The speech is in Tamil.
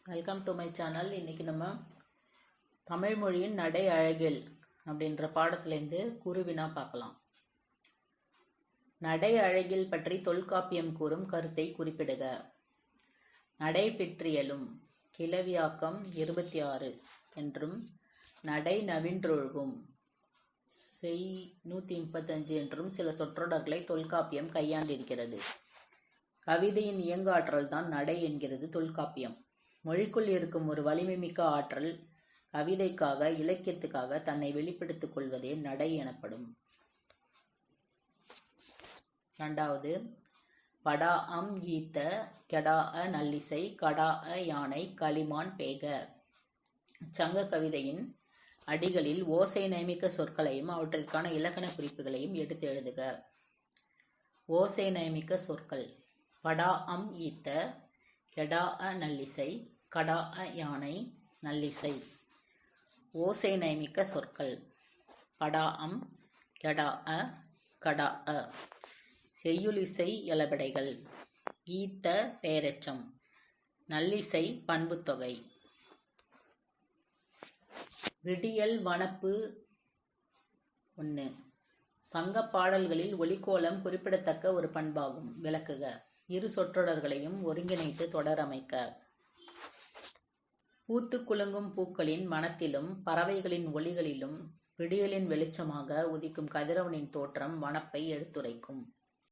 Welcome to my channel. இன்றைக்கி நம்ம தமிழ் மொழியின் நடை அழகியல் அப்படின்ற பாடத்துலேருந்து குருவினா பார்க்கலாம். நடை அழகியல் பற்றி தொல்காப்பியம் கூறும் கருத்தை குறிப்பிடுக. நடை பெற்றியலும் கிளவியாக்கம் 26 என்றும் நடை நவின்றொழுகும் செய் 135 என்றும் சில சொற்றொடர்களை தொல்காப்பியம் கையாண்டிருக்கிறது. கவிதையின் இயங்கு ஆற்றல் தான் நடை என்கிறது தொல்காப்பியம். மொழிக்குள் இருக்கும் ஒரு வலிமை மிக்க ஆற்றல் கவிதைக்காக இலக்கியத்துக்காக தன்னை வெளிப்படுத்திக் கொள்வதே நடை எனப்படும். இரண்டாவது, படா அம் ஈத்த கெடா அ நல்லிசை கடா அ யானை களிமான் பேக. சங்க கவிதையின் அடிகளில் ஓசை நயமிக்க சொற்களையும் அவற்றிற்கான இலக்கண குறிப்புகளையும் எடுத்து எழுதுக. ஓசை நயமிக்க சொற்கள்: படா அம் ஈத்த கெடா அ நல்லிசை கடா அ யானை நல்லிசை. ஓசை நயமிக்க சொற்கள்: படா அம் கெடா அ கடா அ. செய்யுளிசை எலபடைகள்: ஈத்த பெயரெச்சம், நல்லிசை பண்புத்தொகை. விடியல் வனப்பு 1. சங்க பாடல்களில் ஒலிக்கோலம் குறிப்பிடத்தக்க ஒரு பண்பாகும். விளக்குக. இரு சொற்றொடர்களையும் ஒருங்கிணைத்து தொடரமைக்க. பூத்து குலுங்கும் பூக்களின் மணத்திலும் பறவைகளின் ஒலிகளிலும் விடியலின் வெளிச்சமாக உதிக்கும் கதிரவனின் தோற்றம் வனப்பை எடுத்துரைக்கும்.